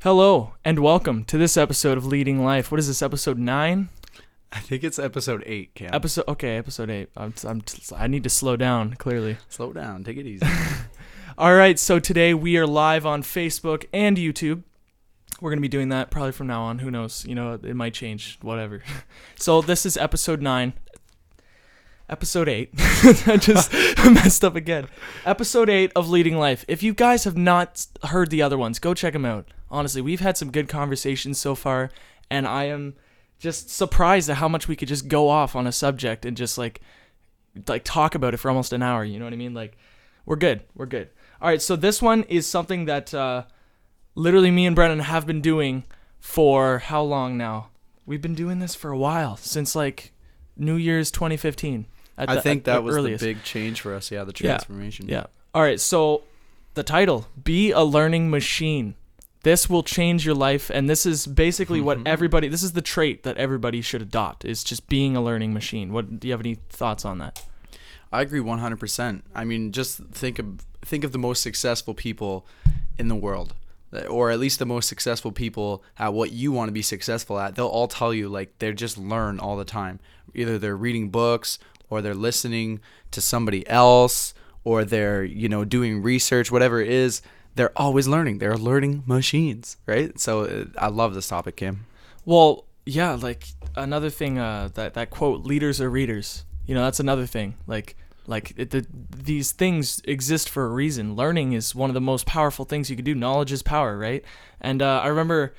Hello, and welcome to this episode of Leading Life. What is this, episode 9? I think it's episode 8, Cam. Episode 8. I need to slow down, clearly. Slow down. Take it easy. All right, so today we are live on Facebook and YouTube. We're going to be doing that probably from now on. Who knows? You know, it might change, whatever. So this is episode 9. Episode 8. I just messed up again. Episode 8 of Leading Life. If you guys have not heard the other ones, go check them out. Honestly, we've had some good conversations so far, and I am just surprised at how much we could just go off on a subject and just like talk about it for almost an hour. You know what I mean? Like, we're good. All right, so this one is something that literally me and Brennan have been doing for how long now? We've been doing this for a while, since like New Year's 2015. I think that was earliest. The big change for us. Yeah, the transformation. Yeah. All right, so the title, Be a Learning Machine. This will change your life, and this is basically what this is the trait that everybody should adopt, is just being a learning machine. Do you have any thoughts on that? I agree 100%. I mean, just think of the most successful people in the world, or at least the most successful people at what you want to be successful at. They'll all tell you, like, they just learn all the time. Either they're reading books, or they're listening to somebody else, or they're, doing research, whatever it is. They're always learning. They're learning machines, right? So I love this topic, Kim. Well, yeah, like another thing, that quote, leaders are readers. That's another thing. These things exist for a reason. Learning is one of the most powerful things you can do. Knowledge is power, right? And I remember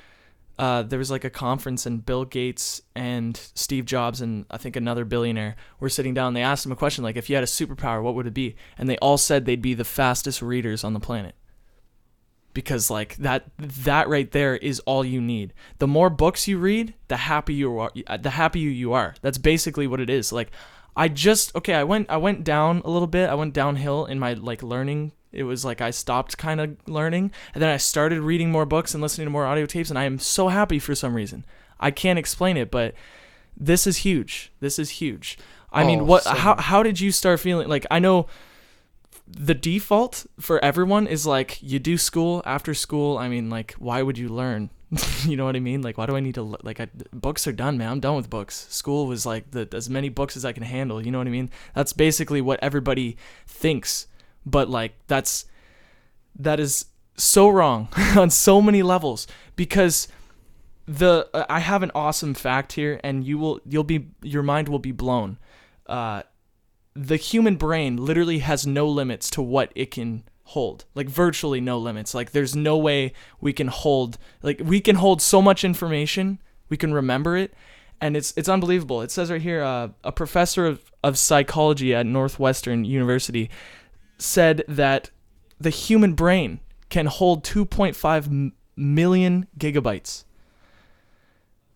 there was like a conference, and Bill Gates and Steve Jobs and I think another billionaire were sitting down. They asked him a question like, if you had a superpower, what would it be? And they all said they'd be the fastest readers on the planet. Because like that right there is all you need. The more books you read, the happier you are. That's basically what it is. Like I went down a little bit. I went downhill in my like learning. It was like I stopped kind of learning, and then I started reading more books and listening to more audio tapes, and I am so happy for some reason. I can't explain it, but this is huge. I mean, how did you start feeling? Like, I know the default for everyone is like, you do school after school. I mean, like, why would you learn? You know what I mean? Like, why do I need to, books are done, man. I'm done with books. School was like as many books as I can handle. You know what I mean? That's basically what everybody thinks. But like, that is so wrong on so many levels, because I have an awesome fact here, and your mind will be blown. The human brain literally has no limits to what it can hold, like virtually no limits. Like there's no way we can hold so much information, we can remember it, and it's unbelievable. It says right here, a professor of psychology at Northwestern University said that the human brain can hold 2.5 million gigabytes.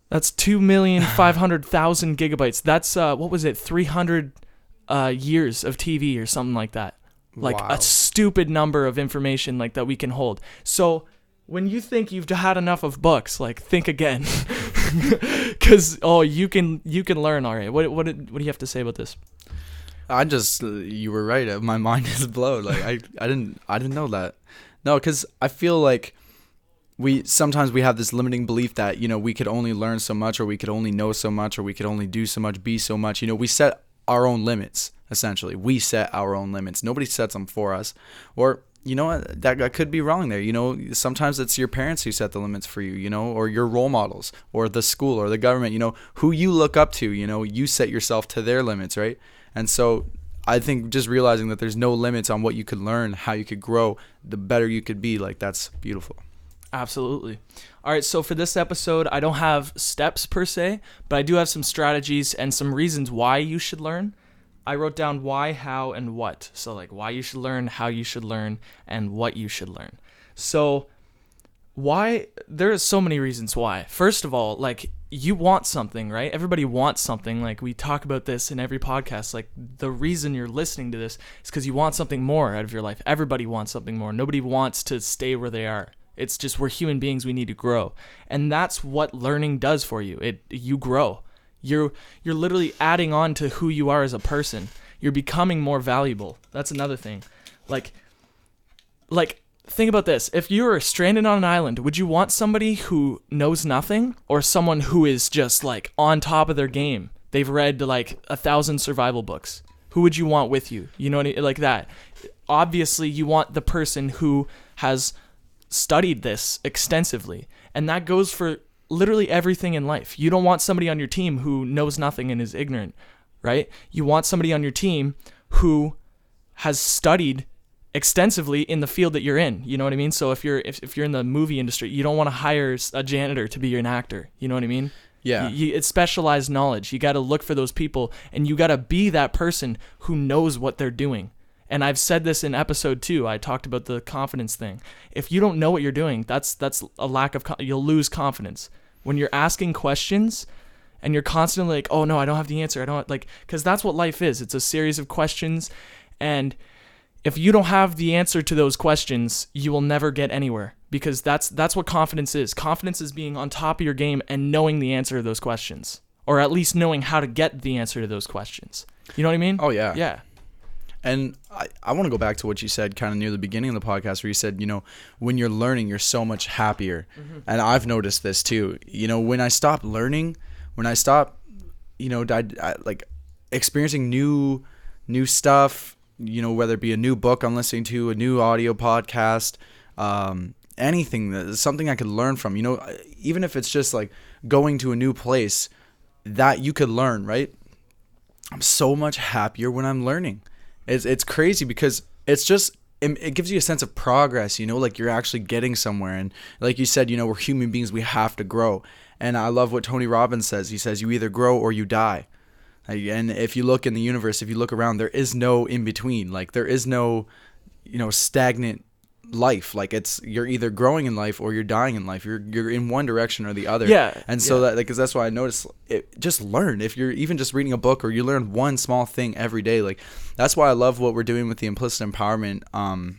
That's 2,500,000 gigabytes. That's what was it, 300 years of TV or something like that. Like Wow. A stupid number of information like that we can hold. So when you think you've had enough of books, like, think again, because you can learn. All right, what do you have to say about this? You were right. My mind is blown. Like I didn't know that. No, because I feel like sometimes we have this limiting belief that, we could only learn so much, or we could only know so much, or we could only do so much, be so much. We set our own limits, essentially. We set our own limits. Nobody sets them for us. Or, that could be wrong there. Sometimes it's your parents who set the limits for you, or your role models, or the school, or the government, who you look up to, you set yourself to their limits, right? And so I think just realizing that there's no limits on what you could learn, how you could grow, the better you could be, like, that's beautiful. Absolutely. All right, so for this episode, I don't have steps per se, but I do have some strategies and some reasons why you should learn. I wrote down why, how, and what. So like why you should learn, how you should learn, and what you should learn. So why? There are so many reasons why. First of all, like, you want something, right? Everybody wants something. Like, we talk about this in every podcast. Like, the reason you're listening to this is because you want something more out of your life. Everybody wants something more. Nobody wants to stay where they are. It's just, we're human beings. We need to grow. And that's what learning does for you. You grow. You're literally adding on to who you are as a person. You're becoming more valuable. That's another thing. Like think about this. If you were stranded on an island, would you want somebody who knows nothing or someone who is just like on top of their game? They've read like 1,000 survival books. Who would you want with you? You know what I mean? Like that. Obviously, you want the person who has studied this extensively. And that goes for literally everything in life. You don't want somebody on your team who knows nothing and is ignorant, right? You want somebody on your team who has studied extensively in the field that you're in. You know what I mean? So if you're in the movie industry, you don't want to hire a janitor to be an actor. You know what I mean? Yeah. It's specialized knowledge. You got to look for those people, and you got to be that person who knows what they're doing. And I've said this in episode 2. I talked about the confidence thing. If you don't know what you're doing, that's a lack of you'll lose confidence. When you're asking questions and you're constantly like, "Oh no, I don't have the answer." I don't like, cuz that's what life is. It's a series of questions, and if you don't have the answer to those questions, you will never get anywhere, because that's what confidence is. Confidence is being on top of your game and knowing the answer to those questions, or at least knowing how to get the answer to those questions. You know what I mean? Oh yeah. Yeah. And I want to go back to what you said kind of near the beginning of the podcast, where you said, when you're learning, you're so much happier. Mm-hmm. And I've noticed this too. When I stop learning, when I stop, like experiencing new stuff, whether it be a new book I'm listening to, a new audio podcast, anything, something I could learn from, even if it's just like going to a new place that you could learn, right? I'm so much happier when I'm learning. It's crazy, because it gives you a sense of progress, like you're actually getting somewhere. And like you said, we're human beings, we have to grow. And I love what Tony Robbins says. He says, you either grow or you die. And if you look in the universe, if you look around, there is no in between. Like there is no, stagnant life. Like you're either growing in life or you're dying in life. You're in one direction or the other. Yeah. And so because that's why I noticed it. Just learn. If you're even just reading a book, or you learn one small thing every day, like that's why I love what we're doing with the Implicit Empowerment.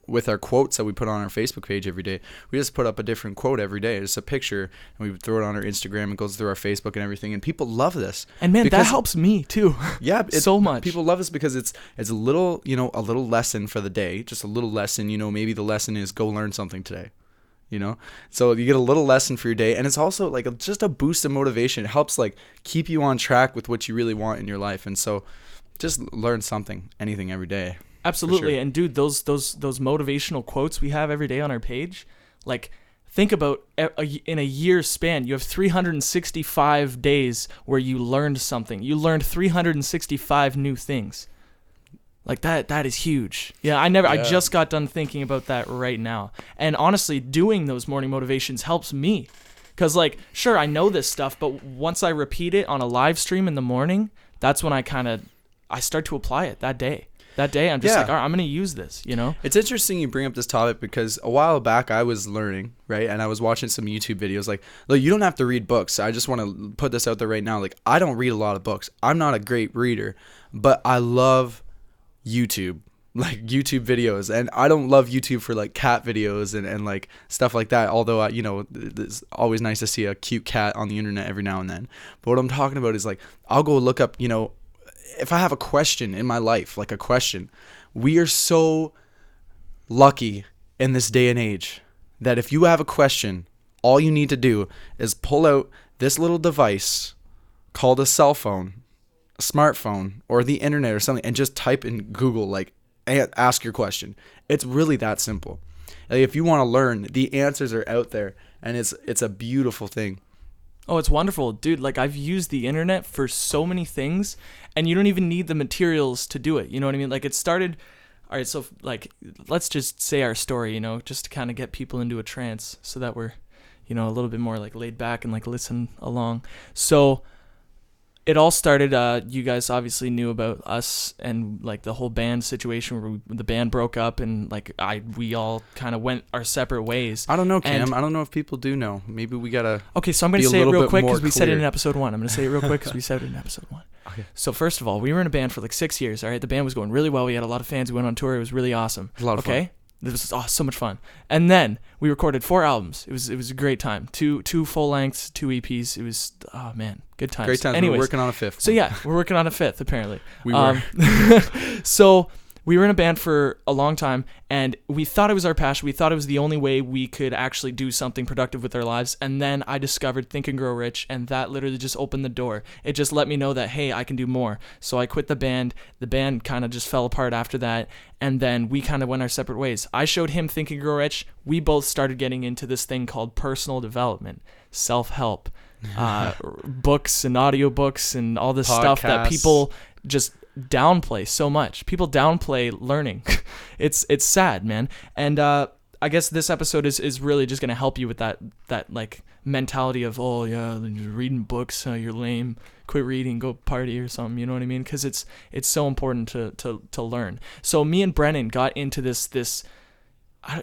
With our quotes that we put on our Facebook page every day, we just put up a different quote every day. It's a picture, and we throw it on our Instagram. It goes through our Facebook and everything, and people love this. And man, that helps me too. Yeah, so much. People love this because it's a little, a little lesson for the day, just a little lesson. Maybe the lesson is go learn something today. So you get a little lesson for your day, and it's also like just a boost of motivation. It helps like keep you on track with what you really want in your life, and so just learn something, anything every day. Absolutely. Sure. And dude, those motivational quotes we have every day on our page, like think about in a year's span, you have 365 days where you learned something. You learned 365 new things. Like that is huge. Yeah, I just got done thinking about that right now. And honestly, doing those morning motivations helps me. Cuz like, sure, I know this stuff, but once I repeat it on a live stream in the morning, that's when I start to apply it that day. That day, I'm just like, all right, I'm going to use this, It's interesting you bring up this topic, because a while back I was learning, right? And I was watching some YouTube videos. Like, look, you don't have to read books. I just want to put this out there right now. Like, I don't read a lot of books. I'm not a great reader, but I love YouTube, like YouTube videos. And I don't love YouTube for like cat videos and like stuff like that. Although, it's always nice to see a cute cat on the internet every now and then. But what I'm talking about is like, I'll go look up, if I have a question in my life, like a question, we are so lucky in this day and age that if you have a question, all you need to do is pull out this little device called a cell phone, a smartphone, or the internet or something, and just type in Google, like, ask your question. It's really that simple. Like, if you want to learn, the answers are out there, and it's a beautiful thing. Oh, it's wonderful. Dude, like I've used the internet for so many things, and you don't even need the materials to do it. You know what I mean? Like it started, all right, so like let's just say our story, just to kind of get people into a trance so that we're, a little bit more like laid back and like listen along. So it all started, you guys obviously knew about us and like the whole band situation where the band broke up, and like we all kind of went our separate ways. I don't know, Cam. I don't know if people do know. Maybe we gotta. Okay, so I'm gonna say it real quick because we said it in episode 1. I'm gonna say it real quick because we said it in episode 1. Okay. So first of all, we were in a band for like 6 years. All right, the band was going really well. We had a lot of fans. We went on tour. It was really awesome. It was a lot of fun. This was so much fun. And then we recorded 4 albums. It was a great time. Two full lengths, 2 EPs. It was good times. Great times. Anyways, we're working on a 5th. So yeah, we're working on a 5th apparently. We were. So we were in a band for a long time, and we thought it was our passion. We thought it was the only way we could actually do something productive with our lives. And then I discovered Think and Grow Rich, and that literally just opened the door. It just let me know that, hey, I can do more. So I quit the band. The band kind of just fell apart after that, and then we kind of went our separate ways. I showed him Think and Grow Rich. We both started getting into this thing called personal development, self-help, books and audiobooks and all this stuff that people just downplay so much. People downplay learning. It's sad, man. And I guess this episode is really just gonna help you with that like mentality of, oh yeah, you're reading books, you're lame, quit reading, go party or something. You know what I mean? Because it's so important to learn. So me and Brennan got into this.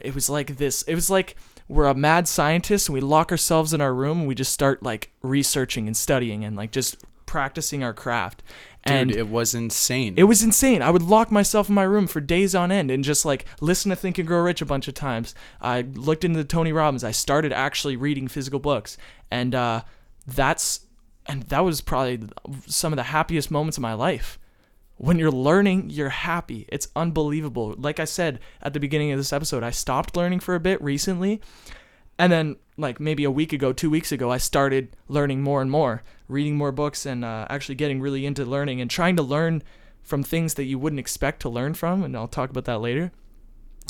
It was like we're a mad scientist, and we lock ourselves in our room and we just start like researching and studying and like just practicing our craft. And dude, it was insane. It was insane. I would lock myself in my room for days on end and just like listen to Think and Grow Rich a bunch of times. I looked into Tony Robbins. I started actually reading physical books, and that was probably some of the happiest moments of my life. When you're learning, you're happy. It's unbelievable. Like I said at the beginning of this episode, I stopped learning for a bit recently. And then like maybe a week ago, 2 weeks ago, I started learning more and more, reading more books, and actually getting really into learning and trying to learn from things that you wouldn't expect to learn from. And I'll talk about that later.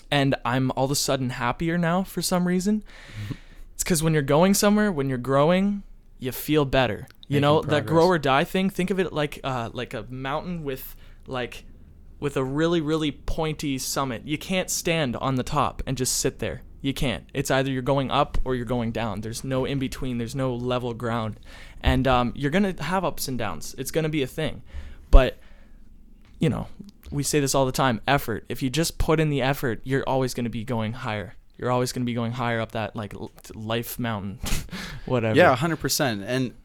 And I'm all of a sudden happier now for some reason. It's because when you're going somewhere, when you're growing, you feel better. You know, that grow or die thing, think of it like a mountain with a really, really pointy summit. You can't stand on the top and just sit there. You can't. It's either you're going up or you're going down. There's no in between. There's no level ground. And you're going to have ups and downs. It's going to be a thing. But, you know, we say this all the time, effort. If you just put in the effort, you're always going to be going higher. You're always going to be going higher up that like life mountain, whatever. Yeah, 100%. And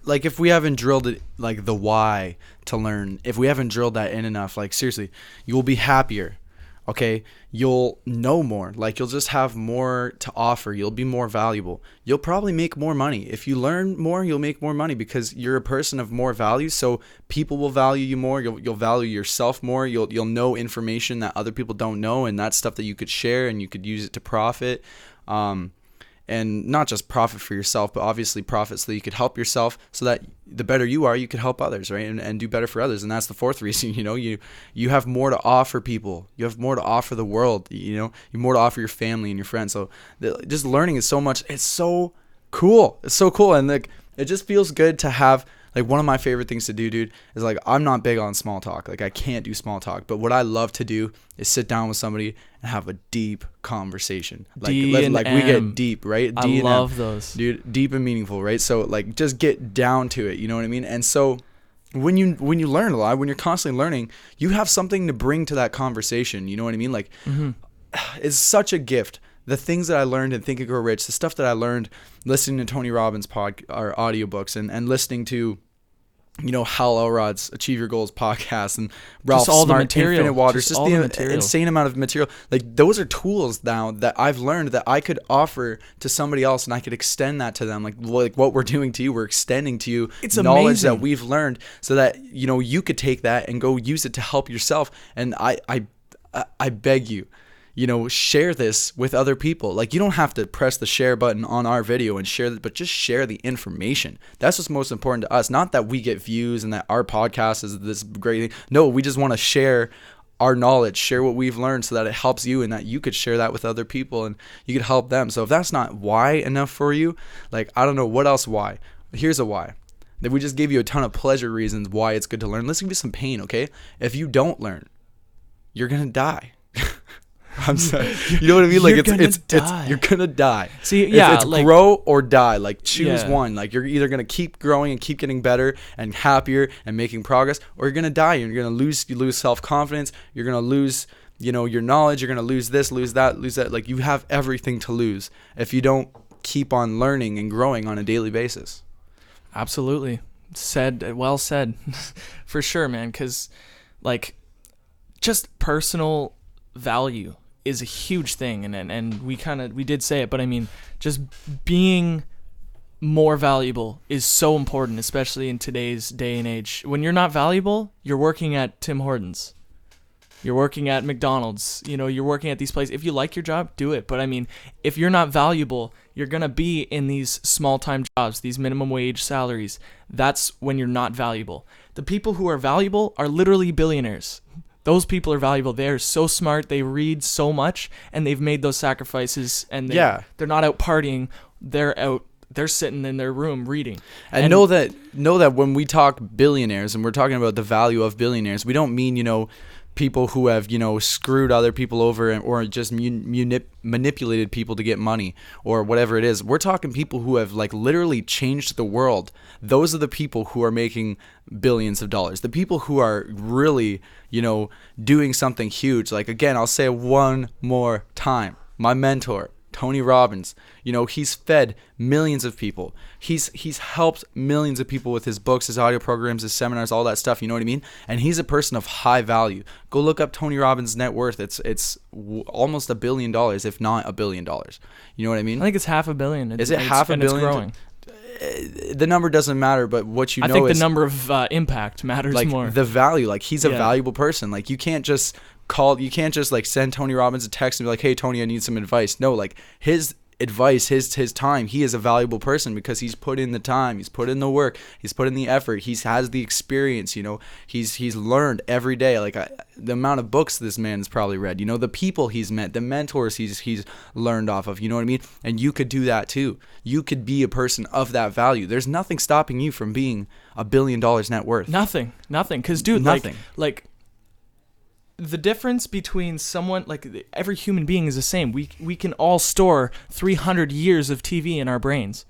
like if we haven't drilled it, like the why to learn, if we haven't drilled that in enough, like seriously, you will be happier. Okay, you'll know more. Like you'll just have more to offer. You'll be more valuable. You'll probably make more money. If you learn more, you'll make more money because you're a person of more value. So people will value you more. You'll value yourself more. You'll know information that other people don't know, and that's stuff that you could share and you could use it to profit. And not just profit for yourself, but obviously profit so that you could help yourself, so that the better you are, you could help others, right? And do better for others. And that's the fourth reason, you know, you have more to offer people. You have more to offer the world, you know, you have more to offer your family and your friends. So just learning is so much, it's so cool. It's so cool. And like, it just feels good to have, like one of my favorite things to do, dude, is like, I'm not big on small talk. Like I can't do small talk, but what I love to do is sit down with somebody and have a deep conversation. Like we get deep, right? I love those, dude. Deep and meaningful, right? So like, just get down to it. You know what I mean? And so when you learn a lot, when you're constantly learning, you have something to bring to that conversation. You know what I mean? Like, it's such a gift. The things that I learned in Think and Grow Rich, the stuff that I learned listening to Tony Robbins' or audiobooks and listening to, you know, Hal Elrod's Achieve Your Goals podcast and Ralph Smart, Infinite Waters, just the insane amount of material. Like those are tools now that I've learned that I could offer to somebody else and I could extend that to them. Like what we're doing to you, we're extending to you knowledge that we've learned so that, you know, you could take that and go use it to help yourself. And I beg you, you know, share this with other people. Like you don't have to press the share button on our video and share it, but just share the information. That's what's most important to us. Not that we get views and that our podcast is this great thing. No, we just want to share our knowledge, share what we've learned so that it helps you and that you could share that with other people and you could help them. So if that's not why enough for you, like I don't know what else why. Here's a why. If we just gave you a ton of pleasure reasons why it's good to learn, let's give you some pain, okay? If you don't learn, you're going to die. I'm sorry. You know what I mean? Like you're gonna die. See, yeah, it's like grow or die. Like choose one. Like you're either gonna keep growing and keep getting better and happier and making progress, or you're gonna die. You're gonna lose self-confidence. You're gonna lose, you know, your knowledge. You're gonna lose this, lose that, lose that. Like you have everything to lose if you don't keep on learning and growing on a daily basis. Absolutely. Well said. For sure, man. Because like just personal value is a huge thing, and we did say it, but I mean, just being more valuable is so important, especially in today's day and age. When you're not valuable, you're working at Tim Hortons. you're working at McDonald's, you're working at these places. If you like your job, do it. But I mean, if you're not valuable, you're going to be in these small time jobs, these minimum wage salaries. That's when you're not valuable. The people who are valuable are literally billionaires. Those people are valuable. They're so smart. They read so much, and they've made those sacrifices. And they're not out partying. They're sitting in their room reading. And know that when we talk billionaires and we're talking about the value of billionaires, we don't mean people who have screwed other people over or just manipulated people to get money or whatever it is. We're talking people who have like literally changed the world. Those are the people who are making billions of dollars. The people who are really doing something huge. Like, again, I'll say it one more time. My mentor, Tony Robbins, he's fed millions of people. He's helped millions of people with his books, his audio programs, his seminars, all that stuff. You know what I mean? And he's a person of high value. Go look up Tony Robbins' net worth. It's almost $1 billion, if not $1 billion. You know what I mean? I think it's $500 million. Is it half a billion? It's growing. The number doesn't matter, but what I think the number of impact matters like more. The value, like he's a valuable person. Like you can't just like send Tony Robbins a text and be like, "Hey Tony, I need some advice." No, like his advice, his time, he is a valuable person because he's put in the time, he's put in the work, he's put in the effort, has the experience, he's learned every day. Like the amount of books this man has probably read, the people he's met, the mentors he's learned off of, you know what I mean? And you could do that too. You could be a person of that value. There's nothing stopping you from being $1 billion net worth. Nothing. Because dude, nothing. like the difference between someone, like every human being is the same. We can all store 300 years of TV in our brains.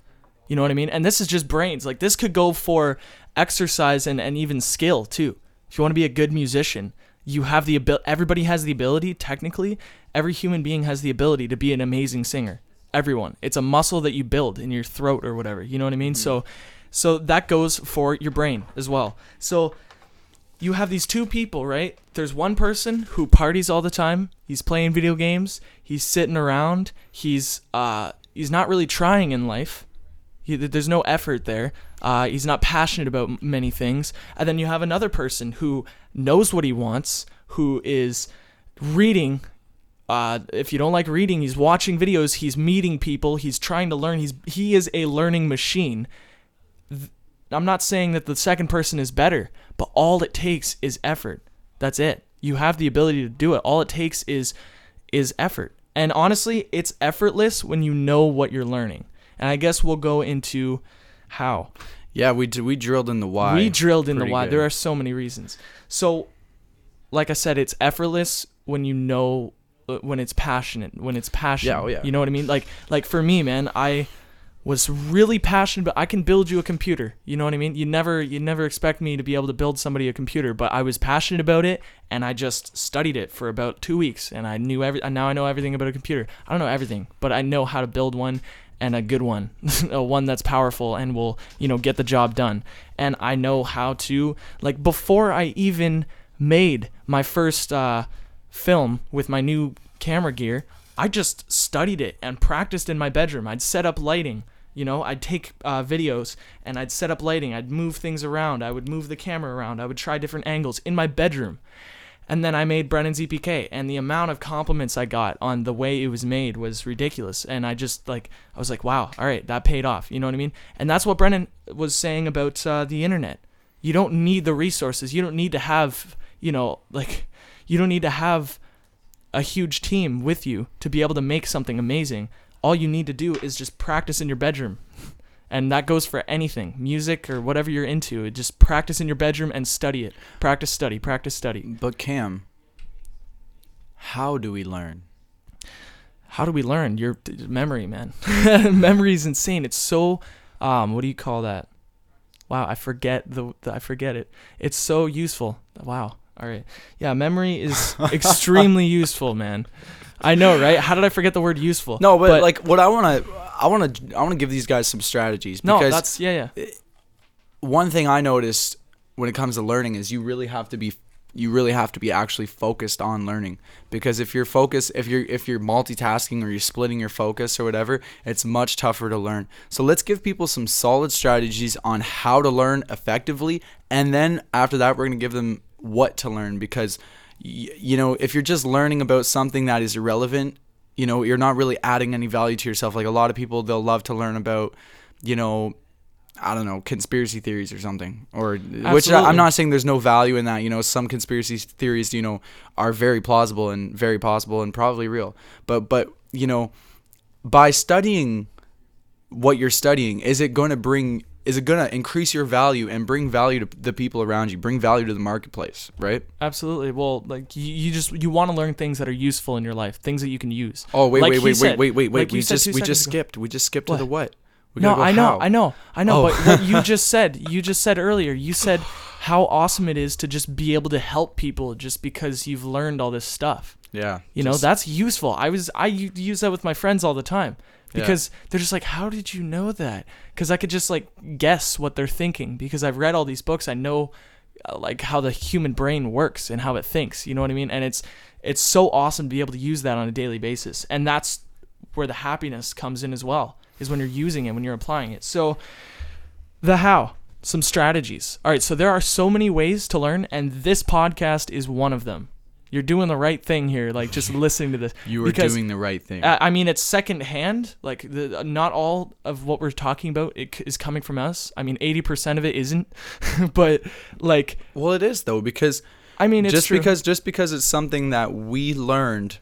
You know what I mean? And this is just brains. Like this could go for exercise and even skill too. If you want to be a good musician, you have the ability. Everybody has the ability. Technically, every human being has the ability to be an amazing singer. Everyone. It's a muscle that you build in your throat or whatever. You know what I mean? Mm-hmm. So that goes for your brain as well. So you have these two people, right? There's one person who parties all the time. He's playing video games. He's sitting around. He's not really trying in life. There's no effort there. He's not passionate about many things. And then you have another person who knows what he wants, who is reading. If you don't like reading, he's watching videos. He's meeting people. He's trying to learn. He is a learning machine. I'm not saying that the second person is better, but all it takes is effort. That's it. You have the ability to do it. All it takes is effort. And honestly, it's effortless when you know what you're learning. And I guess we'll go into how. Yeah, we drilled in the why. We drilled in the why. Good. There are so many reasons. So, like I said, it's effortless when you know, when it's passionate. When it's passion. Yeah, oh yeah. You know what I mean? Like for me, man, I was really passionate, but I can build you a computer. You know what I mean? You never expect me to be able to build somebody a computer, but I was passionate about it, and I just studied it for about 2 weeks, and I knew now I know everything about a computer. I don't know everything, but I know how to build one, and a good one, one that's powerful and will, get the job done. And I know how to, like, before I even made my first film with my new camera gear, I just studied it and practiced in my bedroom. I'd set up lighting. I'd take videos and I'd set up lighting. I'd move things around. I would move the camera around. I would try different angles in my bedroom. And then I made Brennan's EPK, and the amount of compliments I got on the way it was made was ridiculous. And I was like, wow, all right, that paid off. You know what I mean? And that's what Brennan was saying about the internet. You don't need the resources. You don't need to have, you don't need to have a huge team with you to be able to make something amazing. All you need to do is just practice in your bedroom. And that goes for anything, music or whatever you're into. Just practice in your bedroom and study it. Practice, study, practice, study. But Cam, how do we learn? How do we learn? Your memory, man. Memory is insane. It's so, what do you call that? Wow, I forget I forget it. It's so useful. Wow. All right. Yeah, memory is extremely useful, man. I know, right? How did I forget the word useful? No, but like what I want to give these guys some strategies because no, that's yeah. One thing I noticed when it comes to learning is you really have to be actually focused on learning, because if you're multitasking or you're splitting your focus or whatever, it's much tougher to learn. So let's give people some solid strategies on how to learn effectively, and then after that we're going to give them what to learn, because you know, if you're just learning about something that is irrelevant, you know, you're not really adding any value to yourself. Like a lot of people, they'll love to learn about, you know, I don't know, conspiracy theories or something, or which I'm not saying there's no value in that. You know, some conspiracy theories, you know, are very plausible and very possible and probably real. But you know, by studying what you're studying, is it going to increase your value and bring value to the people around you, bring value to the marketplace, right? Absolutely. Well, like you want to learn things that are useful in your life, things that you can use. Oh, wait. Like We just skipped to the what? No, I know. Oh. But what you just said earlier, you said how awesome it is to just be able to help people just because you've learned all this stuff. Yeah. You know, that's useful. I use that with my friends all the time because they're just like, how did you know that? Because I could just like guess what they're thinking because I've read all these books. I know like how the human brain works and how it thinks, you know what I mean? And it's so awesome to be able to use that on a daily basis. And that's where the happiness comes in as well, is when you're using it, when you're applying it. So the how, some strategies. All right, so there are so many ways to learn, and this podcast is one of them. You're doing the right thing here, like just listening to this. You are doing the right thing. I mean, it's secondhand. Like not all of what we're talking about is coming from us. I mean, 80% of it isn't, but like. Well, it is though, because I mean, it's true. just because it's something that we learned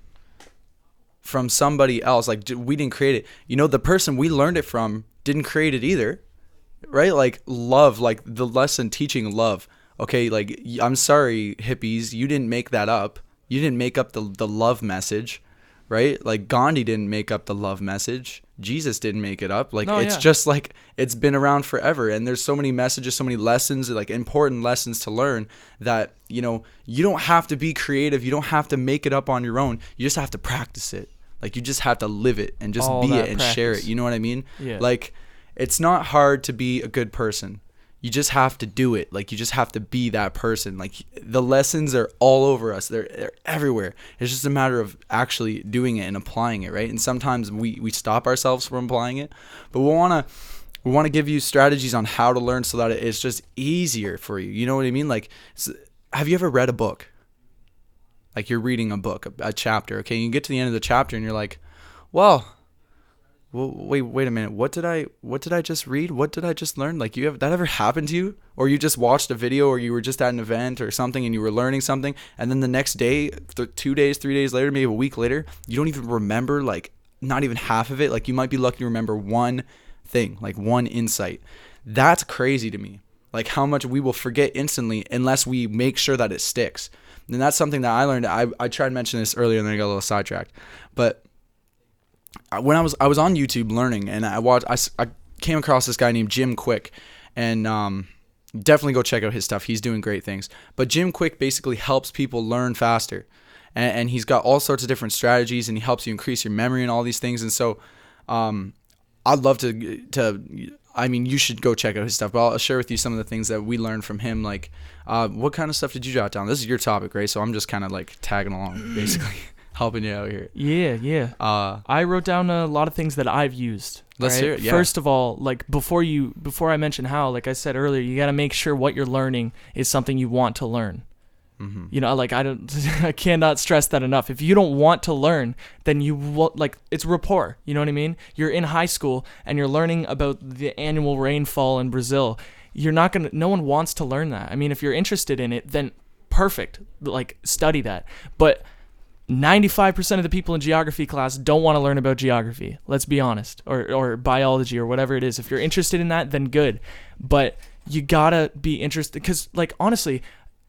from somebody else, like we didn't create it. You know, the person we learned it from didn't create it either, right? Like love, like the lesson teaching love. Okay, like I'm sorry, hippies, you didn't make that up. You didn't make up the love message, right? Like Gandhi didn't make up the love message. Jesus didn't make it up. Like just like it's been around forever, and there's so many messages, so many lessons, like important lessons to learn that, you know, you don't have to be creative. You don't have to make it up on your own. You just have to practice it. Like you just have to live it and just be it and share it. You know what I mean? Yeah. Like it's not hard to be a good person. You just have to do it. Like you just have to be that person. Like the lessons are all over us. They're everywhere. It's just a matter of actually doing it and applying it, right? And sometimes we stop ourselves from applying it, but we want to give you strategies on how to learn so that it's just easier for you. You know what I mean? Like, have you ever read a book? Like you're reading a book, a chapter. Okay, you get to the end of the chapter and you're like, well, wait a minute. What did I just read? What did I just learn? Like, that ever happened to you? Or you just watched a video, or you were just at an event or something and you were learning something, and then the next day, 2 days, 3 days later, maybe a week later, you don't even remember, like, not even half of it. Like, you might be lucky to remember one thing, like one insight. That's crazy to me. Like, how much we will forget instantly unless we make sure that it sticks. And that's something that I learned. I tried to mention this earlier and then I got a little sidetracked. But when I was on YouTube learning, and I came across this guy named Jim Kwik, and definitely go check out his stuff. He's doing great things. But Jim Kwik basically helps people learn faster, and he's got all sorts of different strategies, and he helps you increase your memory and all these things. And so I'd love to. I mean, you should go check out his stuff, but I'll share with you some of the things that we learned from him. Like, what kind of stuff did you jot down? This is your topic, right? So I'm just kind of like tagging along, basically. Helping you out here. Yeah. I wrote down a lot of things that I've used. Let's hear it. Yeah. First of all, like before I mention how, like I said earlier, you got to make sure what you're learning is something you want to learn. Mm-hmm. You know, like I cannot stress that enough. If you don't want to learn, then you will, like, it's rapport. You know what I mean? You're in high school and you're learning about the annual rainfall in Brazil. No one wants to learn that. I mean, if you're interested in it, then perfect. Like, study that. But 95% of the people in geography class don't want to learn about geography. Let's be honest. Or biology or whatever it is. If you're interested in that, then good. But you gotta be interested, because, like, honestly,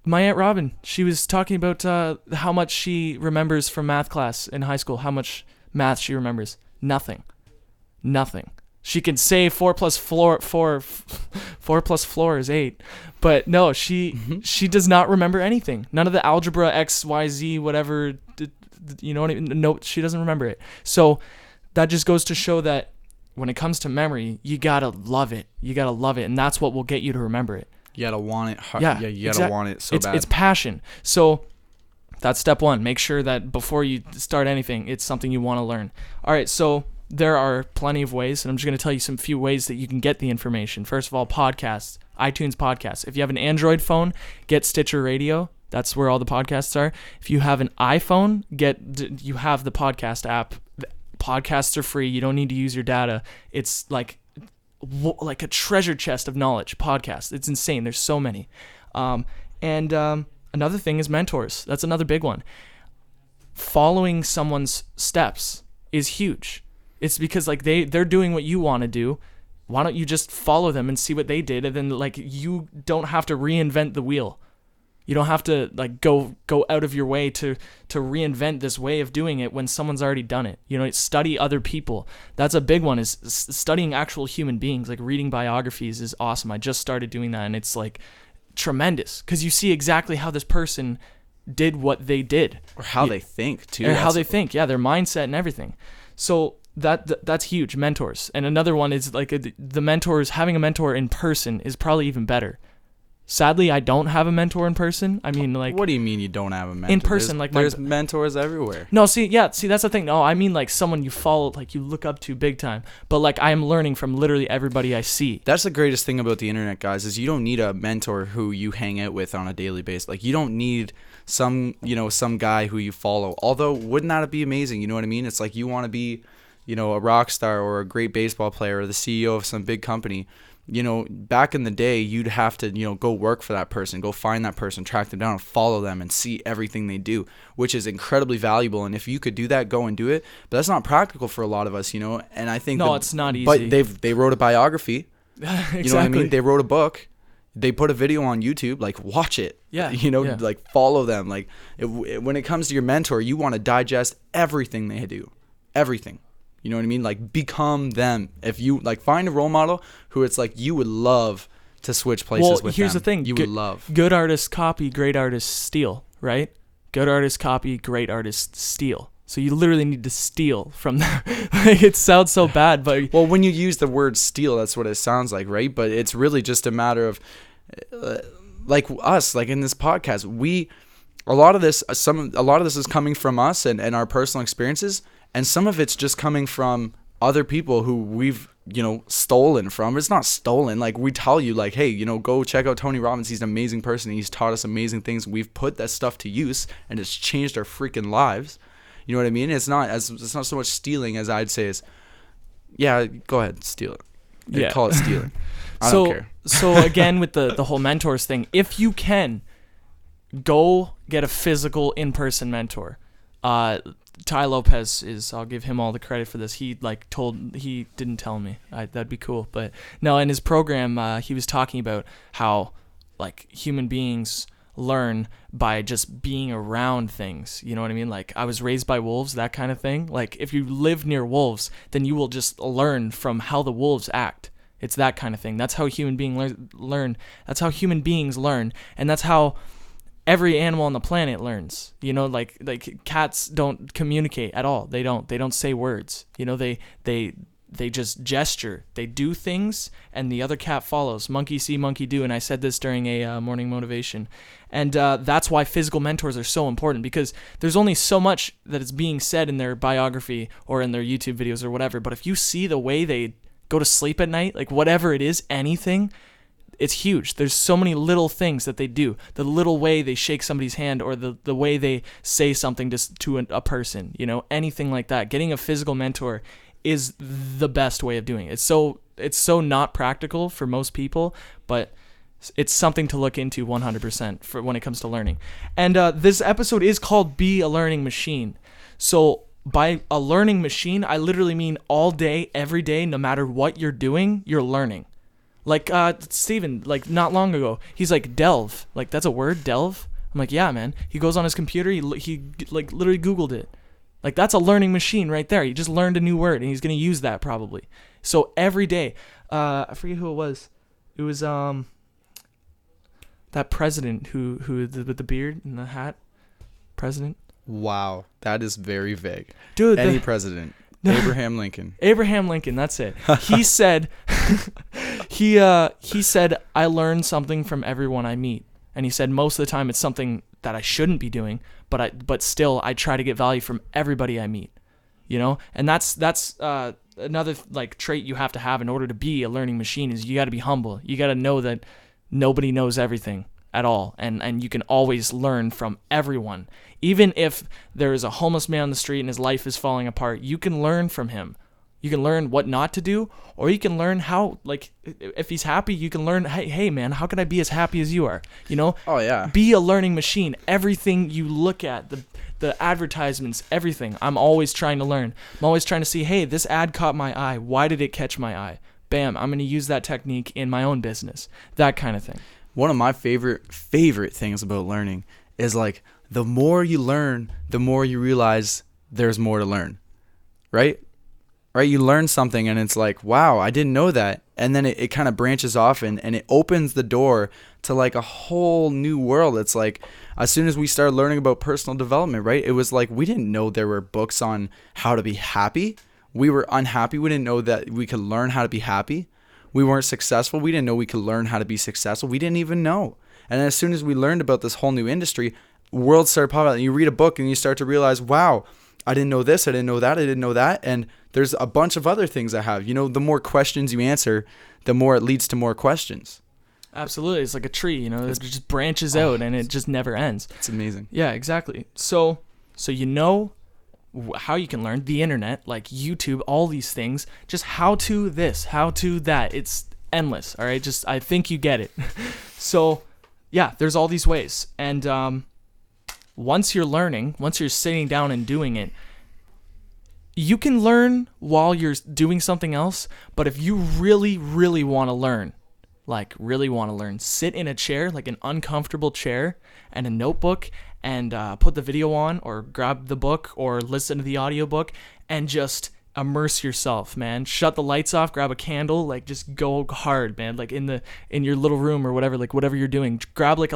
my Aunt Robin, she was talking about how much she remembers from math class in high school, how much math she remembers. Nothing. She can say 4 plus floor is 8, but no, she does not remember anything. None of the algebra X, Y, Z, whatever. You know what I mean? No, she doesn't remember it. So that just goes to show that when it comes to memory, you gotta love it. And that's what will get you to remember it. You gotta want it hard. Yeah, you gotta want it so bad. It's passion. So that's step one. Make sure that before you start anything, it's something you want to learn. All right, so there are plenty of ways, and I'm just going to tell you some few ways that you can get the information. First of all, podcasts, iTunes podcasts. If you have an Android phone, get Stitcher Radio. That's where all the podcasts are. If you have an iPhone, you have the podcast app. The podcasts are free. You don't need to use your data. It's like a treasure chest of knowledge. Podcasts. It's insane. There's so many. Another thing is mentors. That's another big one. Following someone's steps is huge. It's because like they're doing what you want to do. Why don't you just follow them and see what they did, and then like you don't have to reinvent the wheel. You don't have to like go out of your way to reinvent this way of doing it when someone's already done it. You know, study other people. That's a big one, is studying actual human beings. Like reading biographies is awesome. I just started doing that, and it's like tremendous because you see exactly how this person did what they did, or how they think too, or how they think. Yeah, their mindset and everything. So that's huge. Mentors. And another one is like the mentors. Having a mentor in person is probably even better. Sadly, I don't have a mentor in person. I mean, like, what do you mean you don't have a mentor? In person, there's mentors everywhere. No, see, that's the thing. No, I mean like someone you follow, like you look up to big time. But like I am learning from literally everybody I see. That's the greatest thing about the internet, guys, is you don't need a mentor who you hang out with on a daily basis. Like you don't need some guy who you follow. Although, wouldn't that be amazing? You know what I mean? It's like you want to be, a rock star or a great baseball player or the CEO of some big company. Back in the day, you'd have to, go work for that person, go find that person, track them down, follow them, and see everything they do, which is incredibly valuable. And if you could do that, go and do it. But that's not practical for a lot of us, And I think it's not easy. But they wrote a biography. Exactly. You know what I mean? They wrote a book. They put a video on YouTube. Like, watch it. Yeah. Like follow them. Like when it comes to your mentor, you want to digest everything they do, everything. You know what I mean? Like, become them. If you, like, find a role model who it's like you would love to switch places with them. Well, here's the thing. You would love. Good artists copy, great artists steal, right? Good artists copy, great artists steal. So you literally need to steal from them. Like, it sounds so bad, but... Well, when you use the word steal, that's what it sounds like, right? But it's really just a matter of, like, us, like, in this podcast, a lot of this is coming from us and our personal experiences. And some of it's just coming from other people who we've, stolen from. It's not stolen. Like, we tell you, like, hey, go check out Tony Robbins. He's an amazing person. He's taught us amazing things. We've put that stuff to use, and it's changed our freaking lives. You know what I mean? It's not so much stealing as I'd say is, yeah, go ahead, steal it. Yeah. Call it stealing. I don't care. So, again, with the whole mentors thing, if you can, go get a physical in-person mentor. Ty Lopez I'll give him all the credit for this. He didn't tell me. That'd be cool. But no, in his program, he was talking about how like human beings learn by just being around things. You know what I mean? Like, I was raised by wolves, that kind of thing. Like, if you live near wolves, then you will just learn from how the wolves act. It's that kind of thing. That's how human beings learn. That's how human beings learn. And that's how every animal on the planet learns. Like cats don't communicate at all. They don't say words. They just gesture. They do things, and the other cat follows. Monkey see, monkey do. And I said this during a morning motivation. And that's why physical mentors are so important, because there's only so much that is being said in their biography or in their YouTube videos or whatever. But if you see the way they go to sleep at night, like whatever it is, anything, it's huge. There's so many little things that they do. The little way they shake somebody's hand, or the way they say something to a person, anything like that. Getting a physical mentor is the best way of doing it. It's so not practical for most people, but it's something to look into 100% for when it comes to learning. And this episode is called Be a Learning Machine. So by a learning machine, I literally mean all day, every day, no matter what you're doing, you're learning. Like, Steven, like, not long ago, he's like, delve. Like, that's a word, delve? I'm like, yeah, man. He goes on his computer, he like, literally Googled it. Like, that's a learning machine right there. He just learned a new word, and he's going to use that probably. So, every day, I forget who it was. It was, that president who with the beard and the hat. President. Wow, that is very vague. Dude. Any president. Abraham Lincoln. Abraham Lincoln, that's it. He said, he said, I learn something from everyone I meet. And he said most of the time it's something that I shouldn't be doing, but still I try to get value from everybody I meet, And that's another like trait you have to have in order to be a learning machine is you got to be humble. You got to know that nobody knows everything. at all, and you can always learn from everyone. Even if there is a homeless man on the street and his life is falling apart, you can learn from him. You can learn what not to do, or you can learn how, like, if he's happy, you can learn, hey man, how can I be as happy as you are? You know? Oh, yeah. Be a learning machine. Everything you look at, the advertisements, everything, I'm always trying to learn. I'm always trying to see, hey, this ad caught my eye. Why did it catch my eye? Bam, I'm going to use that technique in my own business. That kind of thing. One of my favorite things about learning is, like, the more you learn, the more you realize there's more to learn. Right? Right? You learn something and it's like, wow, I didn't know that. And then it kind of branches off and it opens the door to, like, a whole new world. It's like, as soon as we started learning about personal development, right? It was like, we didn't know there were books on how to be happy. We were unhappy. We didn't know that we could learn how to be happy. We weren't successful. We didn't know we could learn how to be successful. We didn't even know. And as soon as we learned about this whole new industry, worlds started popping out. And you read a book and you start to realize, wow, I didn't know this. I didn't know that. I didn't know that. And there's a bunch of other things I have. You know, the more questions you answer, the more it leads to more questions. Absolutely. It's like a tree, you know, it just branches out and it just never ends. It's amazing. Yeah, exactly. So you know how you can learn, the internet, like YouTube, all these things, just how to this, how to that. It's endless. All right. Just, I think you get it. So yeah, there's all these ways. And once you're learning, once you're sitting down and doing it, you can learn while you're doing something else. But if you really, really want to learn, sit in a chair, like an uncomfortable chair, and a notebook, and put the video on, or grab the book, or listen to the audiobook, and just immerse yourself, man. Shut the lights off, grab a candle, like, just go hard, man. Like, in your little room or whatever, like, whatever you're doing, grab like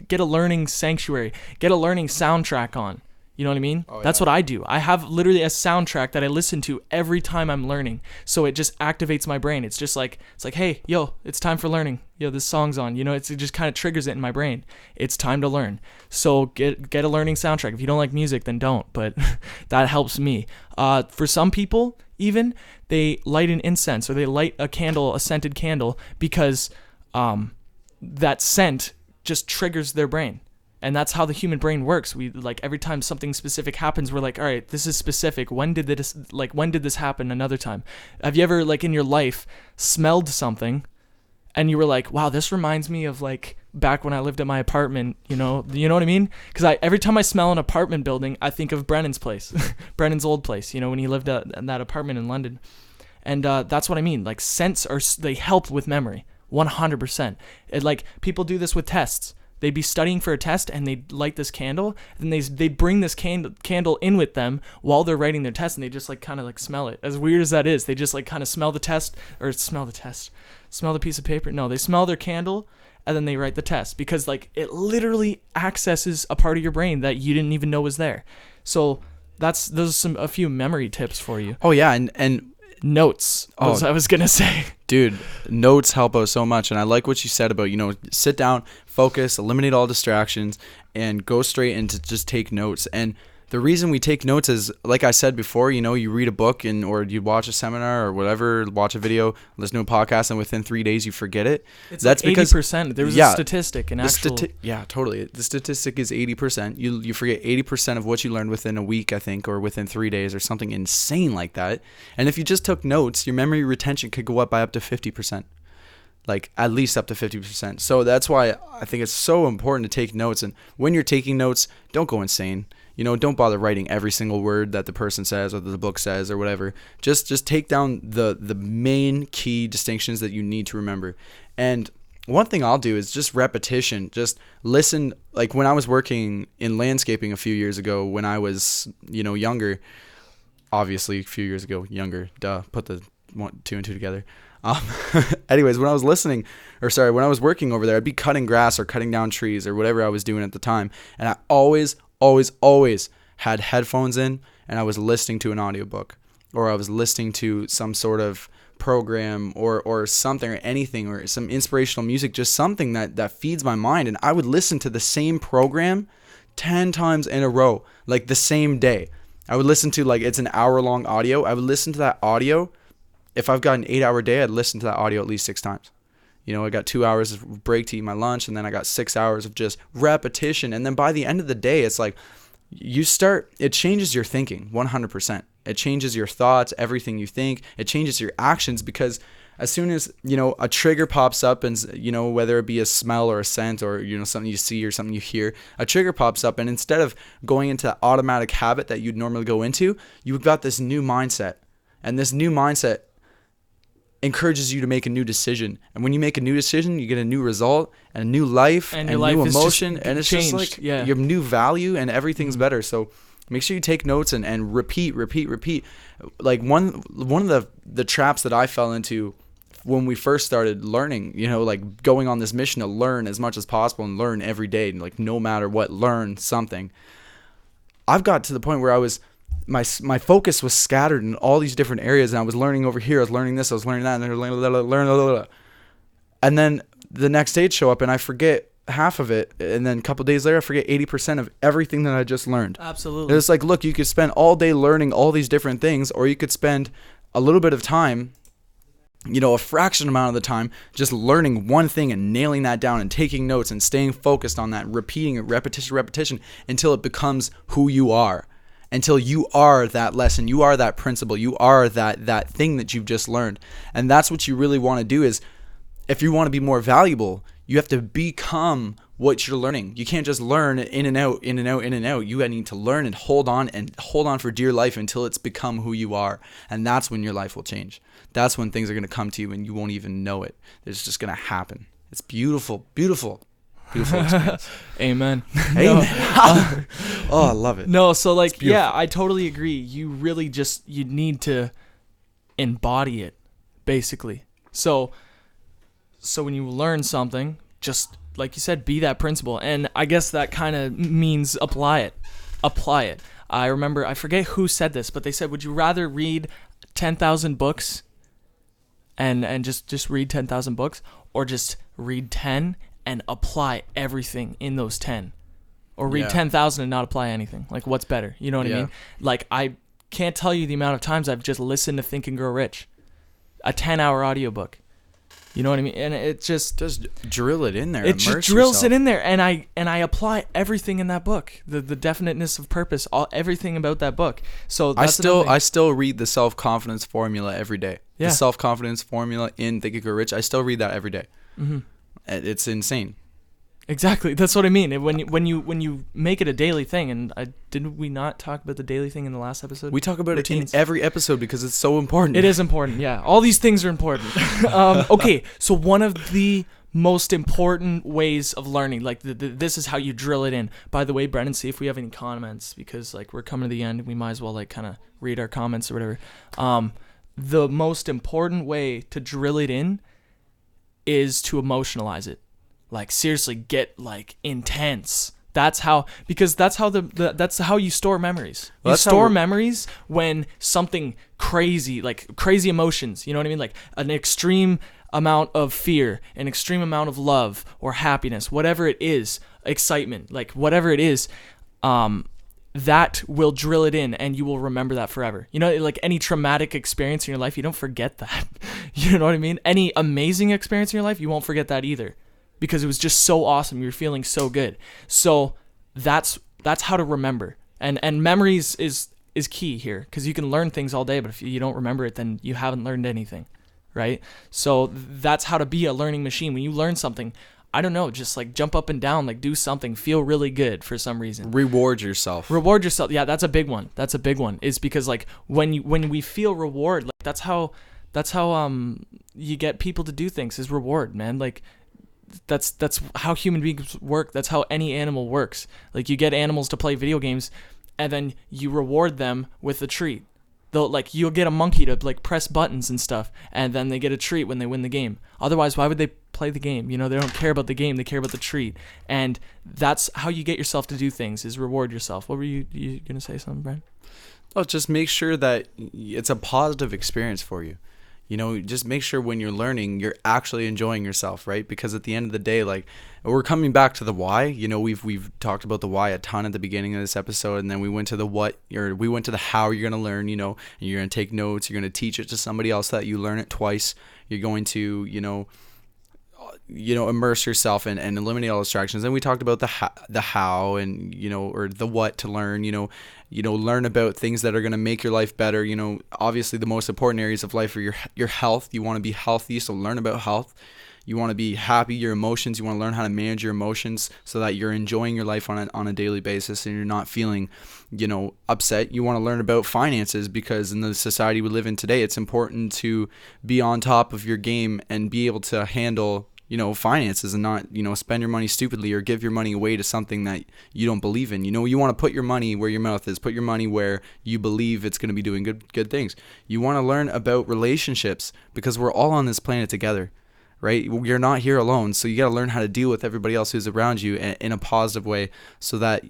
get a learning sanctuary, get a learning soundtrack on. You know what I mean? Oh, yeah. That's what I do. I have literally a soundtrack that I listen to every time I'm learning. So it just activates my brain. It's just like, it's like, hey, yo, it's time for learning. Yo, this song's on. You know, it just kind of triggers it in my brain. It's time to learn. So get a learning soundtrack. If you don't like music, then don't. But that helps me. For some people, even, they light an incense, or they light a candle, a scented candle, because that scent just triggers their brain. And that's how the human brain works. We, like, every time something specific happens, we're like, all right, this is specific. When did this happen another time? Have you ever, like, in your life smelled something and you were like, wow, this reminds me of, like, back when I lived at my apartment, you know what I mean? Because every time I smell an apartment building, I think of Brennan's place, Brennan's old place, you know, when he lived in that apartment in London. And that's what I mean. Like, scents they help with memory, 100%. Like, people do this with tests. They'd be studying for a test and they'd light this candle, and they'd bring this candle in with them while they're writing their test, and they just, like, kind of, like, smell it. As weird as that is, they just, like, kind of smell the piece of paper. No, they smell their candle and then they write the test, because, like, it literally accesses a part of your brain that you didn't even know was there. So those are a few memory tips for you. Oh yeah, and notes. I was gonna say, dude, notes help out so much. And I like what you said about, you know, sit down, focus, eliminate all distractions, and go straight into just take notes. And the reason we take notes is, like I said before, you know, you read a book or you watch a seminar or whatever, watch a video, listen to a podcast, and within 3 days you forget it. That's like 80%. There was a statistic, totally. The statistic is 80%. You forget 80% of what you learned within a week, I think, or within 3 days, or something insane like that. And if you just took notes, your memory retention could go up by up to 50%. Like, at least up to 50%. So that's why I think it's so important to take notes. And when you're taking notes, don't go insane. You know, don't bother writing every single word that the person says or that the book says or whatever. Just take down the main key distinctions that you need to remember. And one thing I'll do is just repetition. Just listen. Like, when I was working in landscaping a few years ago, when I was, you know, younger, obviously a few years ago, younger, put the 2 and 2 together. Anyways, when I was when I was working over there, I'd be cutting grass or cutting down trees or whatever I was doing at the time. And I always had headphones in, and I was listening to an audiobook, or I was listening to some sort of program or something, or anything, or some inspirational music, just something that feeds my mind. And I would listen to the same program 10 times in a row, like the same day. I would listen to, like, it's an hour-long audio. I would listen to that audio. If I've got an 8-hour day, I'd listen to that audio at least 6 times. I got 2 hours of break to eat my lunch, and then I got 6 hours of just repetition. And then by the end of the day, it's like it changes your thinking 100%. It changes your thoughts, everything you think. It changes your actions, because as soon as, a trigger pops up, and, whether it be a smell or a scent or, something you see or something you hear, a trigger pops up, and instead of going into that automatic habit that you'd normally go into, you've got this new mindset. And this new mindset encourages you to make a new decision. And when you make a new decision, you get a new result and a new life and new emotion. And it's changed. Just like you have new value and everything's better. So make sure you take notes and repeat. Like one of the traps that I fell into when we first started learning, like going on this mission to learn as much as possible and learn every day, and like no matter what, learn something. I've got to the point where my focus was scattered in all these different areas, and I was learning over here, I was learning this, I was learning that, and then and then the next day it'd show up and I forget half of it, and then a couple days later I forget 80% of everything that I just learned. Absolutely. And it's like, look, you could spend all day learning all these different things, or you could spend a little bit of time, a fraction amount of the time, just learning one thing and nailing that down and taking notes and staying focused on that, repeating it, repetition, until it becomes who you are. Until you are that lesson, you are that principle, you are that thing that you've just learned. And that's what you really want to do. Is if you want to be more valuable, you have to become what you're learning. You can't just learn in and out. You need to learn and hold on for dear life until it's become who you are. And that's when your life will change. That's when things are going to come to you and you won't even know it. It's just going to happen. It's beautiful experience. Amen. Amen. I love it. No, so like, yeah, I totally agree. You really you need to embody it, basically. So when you learn something, just like you said, be that principle. And I guess that kind of means apply it. I remember, I forget who said this, but they said, would you rather read 10,000 books and just read 10,000 books, or just read 10 and apply everything in those 10, or read 10,000 and not apply anything? Like, what's better? You know what I mean? Like, I can't tell you the amount of times I've just listened to Think and Grow Rich, a 10-hour audiobook. You know what I mean? And it just drill it in there. It just drills it in there, and I apply everything in that book, the definiteness of purpose, everything about that book. So that's I still read the self-confidence formula every day. Yeah. The self-confidence formula in Think and Grow Rich, I still read that every day. Mm-hmm. It's insane. Exactly. That's what I mean. When you make it a daily thing, and didn't we not talk about the daily thing in the last episode? We talk about routines in every episode because it's so important. It is important. Yeah. All these things are important. Okay. So one of the most important ways of learning, like this is how you drill it in. By the way, Brennan, see if we have any comments, because like we're coming to the end. We might as well like kind of read our comments or whatever. The most important way to drill it in is to emotionalize it. Like, seriously, get like intense. That's how that's how you store memories. You store memories when something crazy, like crazy emotions, you know what I mean? Like an extreme amount of fear, an extreme amount of love or happiness, whatever it is, excitement, like whatever it is, that will drill it in, and you will remember that forever. You know, like any traumatic experience in your life, you don't forget that. You know what I mean? Any amazing experience in your life, you won't forget that either, because it was just so awesome. You were feeling so good. So that's how to remember. And memories is key here, because you can learn things all day, but if you don't remember it, then you haven't learned anything, right? So that's how to be a learning machine. When you learn something, I don't know, just like jump up and down, like do something, feel really good for some reason. Reward yourself. Yeah, that's a big one. Is because like when we feel reward, like that's how you get people to do things, is reward, man. Like that's how human beings work. That's how any animal works. Like you get animals to play video games, and then you reward them with a treat. You'll get a monkey to like press buttons and stuff, and then they get a treat when they win the game. Otherwise, why would they play the game? You know, they don't care about the game, they care about the treat. And that's how you get yourself to do things, is reward yourself. What were you gonna say something, Bren? Oh, just make sure that it's a positive experience for you. You know, just make sure when you're learning, you're actually enjoying yourself, right? Because at the end of the day, like, we're coming back to the why. You know, we've talked about the why a ton at the beginning of this episode, and then we went to the what, or we went to the how you're going to learn, you know, and you're going to take notes, you're going to teach it to somebody else that you learn it twice. You're going to, you know, immerse yourself and eliminate all distractions. Then we talked about the how and, or the what to learn, learn about things that are going to make your life better. Obviously the most important areas of life are your health. You want to be healthy, so learn about health. You want to be happy, your emotions. You want to learn how to manage your emotions so that you're enjoying your life on a daily basis and you're not feeling, upset. You want to learn about finances, because in the society we live in today, it's important to be on top of your game and be able to handle, finances and not, spend your money stupidly or give your money away to something that you don't believe in. You want to put your money where your mouth is. Put your money where you believe it's going to be doing good things. You want to learn about relationships, because we're all on this planet together. Right? You're not here alone. So you got to learn how to deal with everybody else who's around you in a positive way so that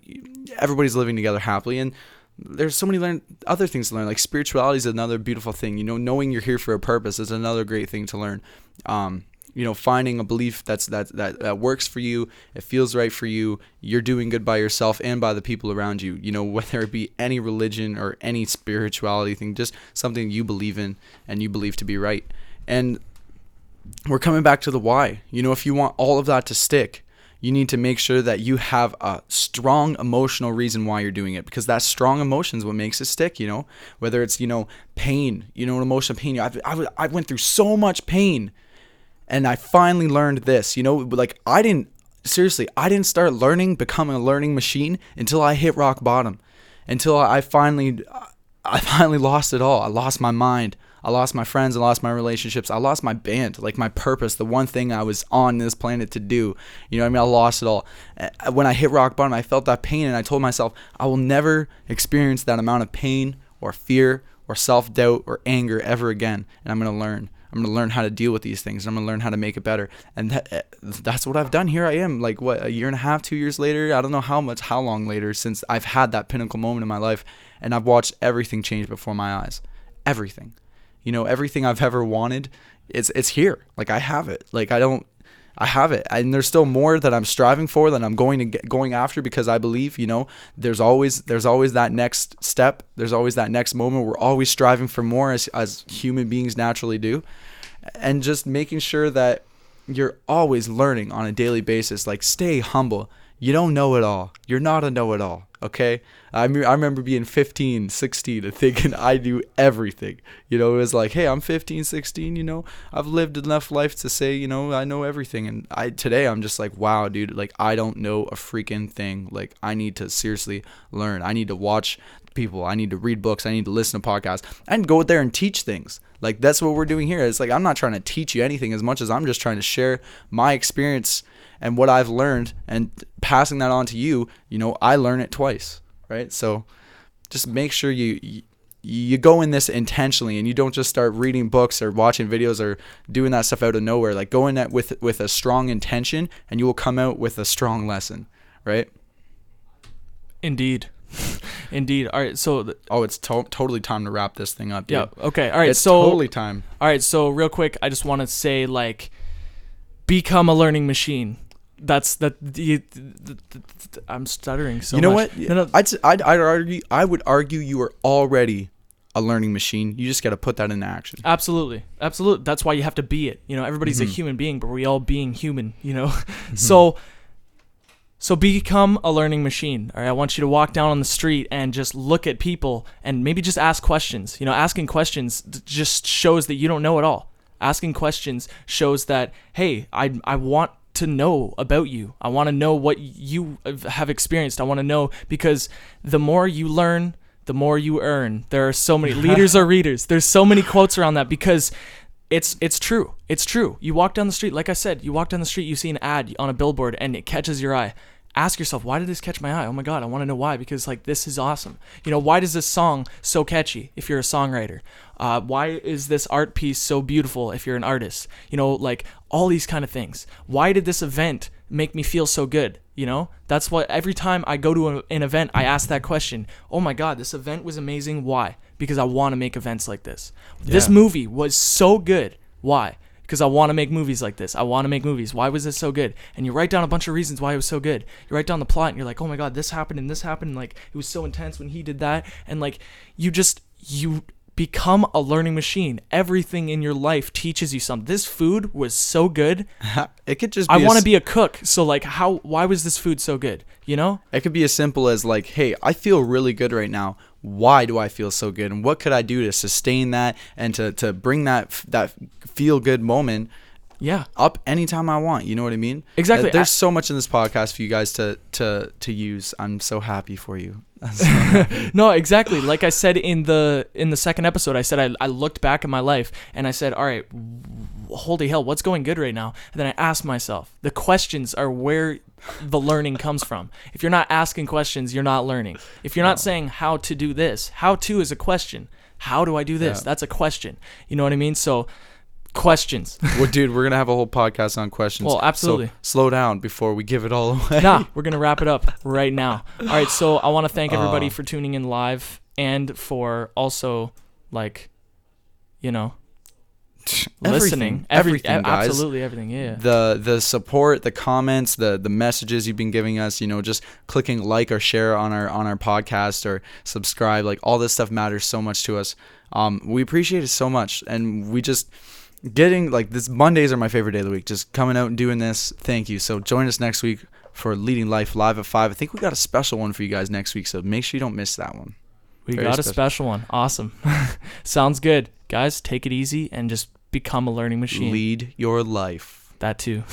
everybody's living together happily. And there's so many other things to learn. Like spirituality is another beautiful thing. Knowing you're here for a purpose is another great thing to learn. Finding a belief that works for you, it feels right for you, you're doing good by yourself and by the people around you. Whether it be any religion or any spirituality thing, just something you believe in and you believe to be right. And we're coming back to the why. If you want all of that to stick, you need to make sure that you have a strong emotional reason why you're doing it, because that strong emotion is what makes it stick. Whether it's, pain, emotional pain. I went through so much pain and I finally learned this, I didn't start becoming a learning machine until I hit rock bottom, until I finally lost it all. I lost my mind. I lost my friends, I lost my relationships, I lost my band, like my purpose, the one thing I was on this planet to do. I lost it all. When I hit rock bottom, I felt that pain, and I told myself, I will never experience that amount of pain or fear or self-doubt or anger ever again. And I'm going to learn. I'm going to learn how to deal with these things, and I'm going to learn how to make it better. And that's what I've done. Here I am, a year and a half, 2 years later. I don't know how long later since I've had that pinnacle moment in my life, and I've watched everything change before my eyes. Everything. Everything I've ever wanted, it's here. I have it. I have it. And there's still more that I'm striving for, that I'm going after, because I believe, there's always that next step. There's always that next moment. We're always striving for more as human beings naturally do. And just making sure that you're always learning on a daily basis. Stay humble. You don't know it all. You're not a know-it-all. Okay? I remember being 15, 16 and thinking I knew everything. It was hey, I'm 15, 16, I've lived enough life to say, I know everything. And today I'm just wow, dude, I don't know a freaking thing. I need to seriously learn. I need to watch people. I need to read books. I need to listen to podcasts and go out there and teach things. That's what we're doing here. It's I'm not trying to teach you anything as much as I'm just trying to share my experience and what I've learned and passing that on to you. I learn it twice, right? So just make sure you go in this intentionally, and you don't just start reading books or watching videos or doing that stuff out of nowhere. Go in that with a strong intention, and you will come out with a strong lesson, right? Indeed. Indeed. All right, so it's totally time to wrap this thing up, dude. Yeah. Okay. All right. It's totally time. All right. So real quick, I just want to say become a learning machine. I'm stuttering so much. You know what? No. I would argue you are already a learning machine. You just got to put that into action. Absolutely. That's why you have to be it. Everybody's a human being, but we all being human. Mm-hmm. So become a learning machine. All right. I want you to walk down on the street and just look at people and maybe just ask questions. Asking questions just shows that you don't know it all. Asking questions shows that, hey, I want to know about you. I want to know what you have experienced. I want to know, because the more you learn, the more you earn. There are so many leaders or readers. There's so many quotes around that, because it's true. It's true. You walk down the street, like I said, you walk down the street, you see an ad on a billboard and it catches your eye. Ask yourself, why did this catch my eye? Oh my God, I want to know why, because this is awesome. Why does this song so catchy if you're a songwriter? Why is this art piece so beautiful if you're an artist? All these kind of things. Why did this event make me feel so good? That's what every time I go to an event, I ask that question. Oh my God, this event was amazing. Why? Because I want to make events like this. Yeah. This movie was so good. Why? Because I want to make movies like this. I want to make movies. Why was this so good? And you write down a bunch of reasons why it was so good. You write down the plot and you're like, oh my God, this happened and this happened. And it was so intense when he did that. And you become a learning machine. Everything in your life teaches you something. This food was so good. It could just be I want to be a cook. So like why was this food so good? You know? It could be as simple as like, hey, I feel really good right now. Why do I feel so good? And what could I do to sustain that and to bring that feel good moment up anytime I want? You know what I mean? Exactly. There's so much in this podcast for you guys to use. I'm so happy for you. No, exactly. Like I said in the second episode, I said I looked back at my life and I said, all right, holy hell, what's going good right now? And then I asked myself, the questions are where the learning comes from. If you're not asking questions, you're not learning. If you're not saying how to do this, how to is a question. How do I do this? That's a question. You know what I mean? So questions. Well, dude, we're going to have a whole podcast on questions. Well, absolutely. So slow down before we give it all away. Nah, we're going to wrap it up right now. All right, so I want to thank everybody for tuning in live and for also, like, you know, listening. Everything, guys. Absolutely everything, yeah. The support, the comments, the messages you've been giving us, you know, just clicking like or share on our podcast or subscribe, like all this stuff matters so much to us. We appreciate it so much, and we just getting like this. Mondays are my favorite day of the week. Just coming out and doing this. Thank you. So join us next week for Leading Life Live at 5. I think we got a special one for you guys next week, so make sure you don't miss that one. We got a special one. Awesome. Sounds good. Guys, take it easy and just become a learning machine. Lead your life. That too.